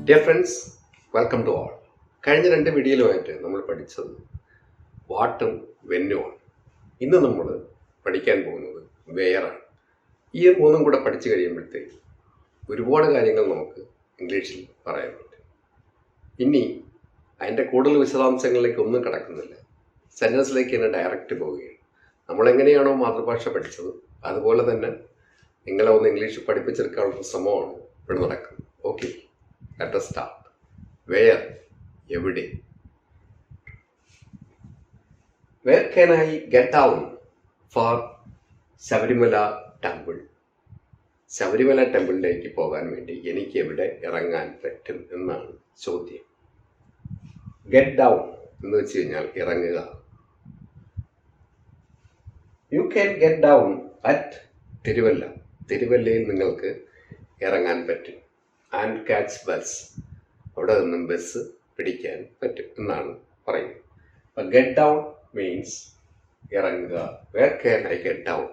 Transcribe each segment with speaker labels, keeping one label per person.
Speaker 1: Dear friends, welcome to all. കഴിഞ്ഞ 2 വീഡിയോയിലുമായിട്ട് നമ്മൾ പഠിച്ചത് വാട്ടും വെന്നുമാണ്. ഇന്ന് നമ്മൾ പഠിക്കാൻ പോകുന്നത് വെയറാണ്. ഈ മൂന്നും കൂടെ പഠിച്ചു കഴിയുമ്പോഴത്തേക്ക് ഒരുപാട് കാര്യങ്ങൾ നമുക്ക് ഇംഗ്ലീഷിൽ പറയാൻ പറ്റും. ഇനി അതിൻ്റെ കൂടുതൽ വിശദാംശങ്ങളിലേക്ക് ഒന്നും കിടക്കുന്നില്ല, സെൻറ്റൻസിലേക്ക് തന്നെ ഡയറക്റ്റ് പോവുകയാണ്. നമ്മളെങ്ങനെയാണോ മാതൃഭാഷ പഠിച്ചത് അതുപോലെ തന്നെ നിങ്ങളെ ഒന്ന് ഇംഗ്ലീഷ് പഠിപ്പിച്ചെടുക്കാനുള്ള ശ്രമമാണ് ഇവിടെ നടക്കുന്നത്. Okay, let us start. Where? എവിടെ? Where can I get down for Sabarimala temple? Sabarimala ടെമ്പിളിലേക്ക് പോകാൻ വേണ്ടി എനിക്ക് എവിടെ ഇറങ്ങാൻ പറ്റും എന്നാണ് ചോദ്യം. ഗെറ്റ് ഡൗൺ എന്ന് വെച്ച് കഴിഞ്ഞാൽ ഇറങ്ങുക. You can get down at Thiruvalla. തിരുവല്ലയിൽ നിങ്ങൾക്ക് ഇറങ്ങാൻ പറ്റും. ആൻഡ് ക്യാച്ച് ബസ്, അവിടെ നിന്നും ബസ് പിടിക്കാൻ പറ്റും എന്നാണ് പറയുന്നത്. അപ്പം ഗെറ്റ് ഡൗൺ മീൻസ് ഇറങ്ങുക. Where can I get down?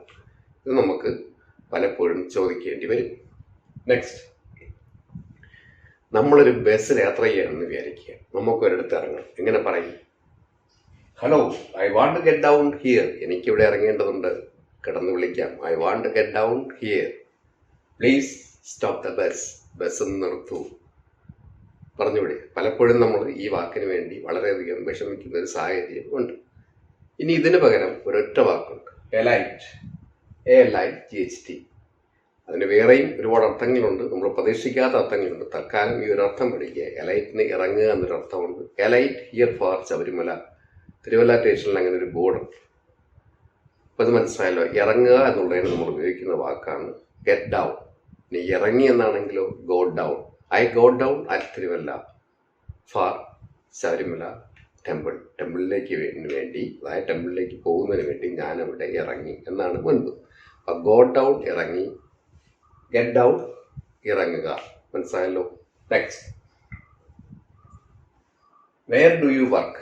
Speaker 1: ഇത് നമുക്ക് പലപ്പോഴും ചോദിക്കേണ്ടി വരും. നെക്സ്റ്റ്, നമ്മളൊരു ബസ്സിൽ യാത്ര ചെയ്യണമെന്ന് വിചാരിക്കുക. നമുക്കൊരിടത്ത് ഇറങ്ങണം. എങ്ങനെ പറയും? Hello, I want to get down here. എനിക്കിവിടെ ഇറങ്ങേണ്ടതുണ്ട്. കിടന്ന് വിളിക്കാം. I want to get down here. Please stop the bus. Bus നിർത്തൂ പറഞ്ഞുവിടെ. പലപ്പോഴും നമ്മൾ ഈ വാക്കിന് വേണ്ടി വളരെയധികം വിഷമിക്കുന്ന ഒരു സാഹചര്യം ഉണ്ട്. ഇനി ഇതിന് പകരം ഒരൊറ്റ വാക്കുണ്ട്, എലൈറ്റ്. ALIGHT. അതിന് വേറെയും ഒരുപാട് അർത്ഥങ്ങളുണ്ട്, നമ്മൾ പ്രതീക്ഷിക്കാത്ത അർത്ഥങ്ങളുണ്ട്. തൽക്കാലം ഈ ഒരു അർത്ഥം പഠിക്കുക. എലൈറ്റിന് ഇറങ്ങുക എന്നൊരു അർത്ഥമുണ്ട്. Elite here for Sabarimala. Thiruvalla സ്റ്റേഷനിൽ അങ്ങനെ ഒരു ബോർഡുണ്ട്. അപ്പോൾ അത് മനസ്സിലായല്ലോ. ഇറങ്ങുക എന്നുള്ളതിന് നമ്മൾ ഉപയോഗിക്കുന്ന വാക്കാണ് ഗെറ്റ് ഡൗൺ. ഇനി ഇറങ്ങി എന്നാണെങ്കിലോ go down. I go down at Thiruvalla far Sabarimala temple. ടെമ്പിളിലേക്ക് വേണ്ടി, അതായത് ടെമ്പിളിലേക്ക് പോകുന്നതിന് വേണ്ടി ഞാനവിടെ ഇറങ്ങി എന്നാണ് മുൻപ്. അപ്പം ഗോ ഡൗൺ ഇറങ്ങി, ഗെറ്റ് ഡൗൺ ഇറങ്ങുക. മനസ്സിലായല്ലോ. Next, where do you work?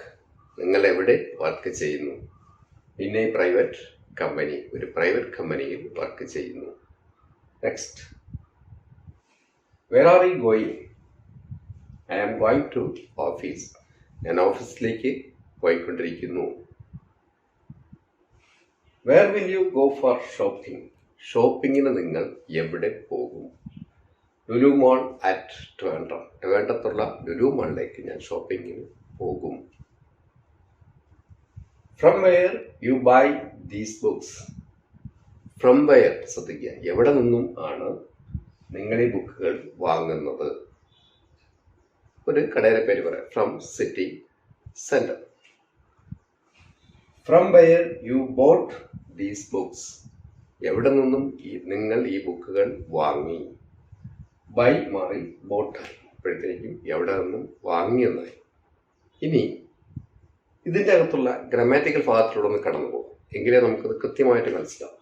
Speaker 1: നിങ്ങൾ എവിടെ വർക്ക് ചെയ്യുന്നു? In a private company. ഒരു പ്രൈവറ്റ് കമ്പനിയിൽ വർക്ക് ചെയ്യുന്നു. Next, where are you going? I am going to office. ഞാൻ ഓഫീസിലേക്ക് പോയിക്കൊണ്ടിരിക്കുന്നു. Where will you go for shopping? ഷോപ്പിങ്ങിന് നിങ്ങൾ എവിടെ പോകും? ലുലു മോൾ അറ്റ് ട്രിവാൻഡ്രം. ട്രിവാൻഡ്രത്തുള്ള ലുലു മോളിലേക്ക് ഞാൻ ഷോപ്പിങ്ങിന് പോകും. From where you buy these books? From where, ശ്രദ്ധിക്കുക, എവിടെ നിന്നും ആണ് നിങ്ങൾ ഈ ബുക്കുകൾ വാങ്ങുന്നത്? ഒരു കടയുടെ പേര് പറയാം. From city centre. From where you bought these books? എവിടെ നിന്നും നിങ്ങൾ ഈ ബുക്കുകൾ വാങ്ങി? ബൈ മാറി ബോട്ടായി. അപ്പോഴത്തേക്കും എവിടെ നിന്നും വാങ്ങിയെന്നായി. ഇനി ഇതിൻ്റെ അകത്തുള്ള ഗ്രാമാറ്റിക്കൽ ഭാഗത്തിലൂടെ ഒന്ന് കടന്നു പോകും, എങ്കിലേ നമുക്കത് കൃത്യമായിട്ട് മനസ്സിലാവും.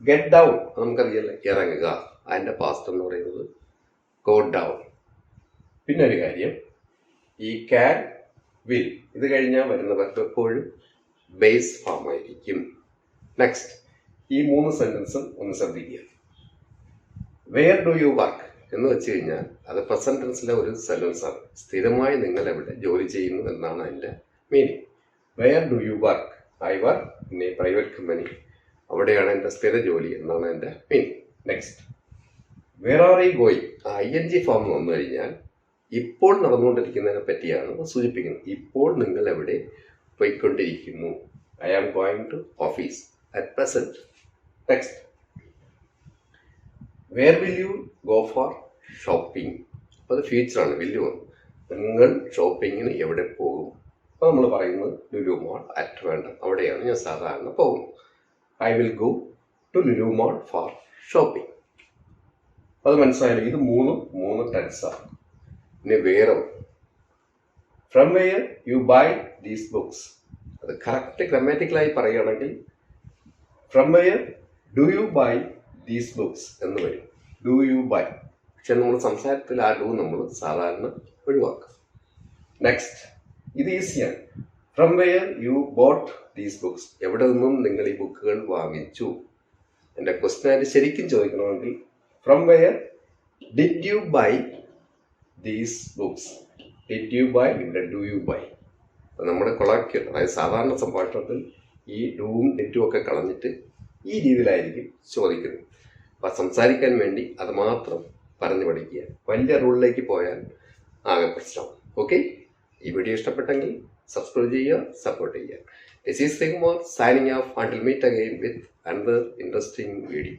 Speaker 1: ഗെറ്റ് ഡൗൺ നമുക്കറിയില്ല, ഇറങ്ങുക. അതിൻ്റെ പാസ്റ്റ് എന്ന് പറയുന്നത് ഗോ ഡൗൺ. പിന്നെ ഒരു കാര്യം, ഈ ക്യാൻ, വിൽ, ഇത് കഴിഞ്ഞാൽ വരുന്നവർക്ക് എപ്പോഴും ബേസ് ഫോം ആയിരിക്കും. നെക്സ്റ്റ്, ഈ 3 സെൻറ്റൻസും ഒന്ന് ശ്രദ്ധിക്കുക. വെയർ ഡു യു വർക്ക് എന്ന് വെച്ച് കഴിഞ്ഞാൽ അത് പ്രസന്റ് ടെൻസിലെ ഒരു സെൻറ്റൻസാണ്. സ്ഥിരമായി നിങ്ങൾ എവിടെ ജോലി ചെയ്യുന്നു എന്നാണ് അതിൻ്റെ meaning. Where do you work? I work in a private company. അവിടെയാണ് എൻ്റെ സ്ഥിര ജോലി എന്നാണ് എൻ്റെ meaning. Next, where are you going? ING form വന്നു കഴിഞ്ഞാൽ ഇപ്പോൾ നടന്നുകൊണ്ടിരിക്കുന്നതിനെ പറ്റിയാണ് സൂചിപ്പിക്കുന്നത്. ഇപ്പോൾ നിങ്ങൾ എവിടെ പോയിക്കൊണ്ടിരിക്കുന്നു? I am going to office at present. Next, where will you go for shopping? അപ്പോൾ അത് ഫ്യൂച്ചറാണ്. വില്ല് വന്നു. നിങ്ങൾ ഷോപ്പിങ്ങിന് എവിടെ പോകും? അപ്പോൾ നമ്മൾ പറയുന്നത് ലുലു മോൾ അറ്റ് ട്രിവാൻഡ്രം. അവിടെയാണ് ഞാൻ സാധാരണ പോകുന്നത്. I will go to Lulu mall for shopping. അത് മനസ്സിലായാലും ഇത് മൂന്ന് ടെൻസാണ്. ഇനി വേറെ, from where you buy these books. അത് കറക്റ്റ് ഗ്രാമാറ്റിക്കലായി പറയുകയാണെങ്കിൽ from where do you buy these books എന്ന് വരും. Do you buy. പക്ഷെ നമ്മൾ സംസാരത്തിൽ ആ ഡു നമ്മൾ സാധാരണ ഒഴിവാക്കും. നെക്സ്റ്റ്, ഇത് ഈസിയാണ്. From where you bought these books. എവിടെ നിന്നും നിങ്ങൾ ഈ ബുക്കുകൾ വാങ്ങിച്ചു? എൻ്റെ ക്വസ്റ്റ്യൻ ആയിട്ട് ശരിക്കും ചോദിക്കണമെങ്കിൽ from where did you buy these books? Did you buy, ഇവിടെ ഡു യു ബൈ. അപ്പം നമ്മുടെ കൊളാക്യൽ, അതായത് സാധാരണ സംഭാഷണത്തിൽ ഈ ഡൂവും ഡിറ്റും ഒക്കെ കളഞ്ഞിട്ട് ഈ രീതിയിലായിരിക്കും ചോദിക്കുന്നത്. അപ്പം സംസാരിക്കാൻ വേണ്ടി അത് മാത്രം പറഞ്ഞു പഠിക്കുക. വലിയ റൂളിലേക്ക് പോയാൽ ആകെ പ്രശ്നമാണ്. ഓക്കെ, ഈ വീഡിയോ ഇഷ്ടപ്പെട്ടെങ്കിൽ സബ്സ്ക്രൈബ് ചെയ്യുക, സപ്പോർട്ട് ചെയ്യുക. This is Srikumar signing off until meet again with another interesting video.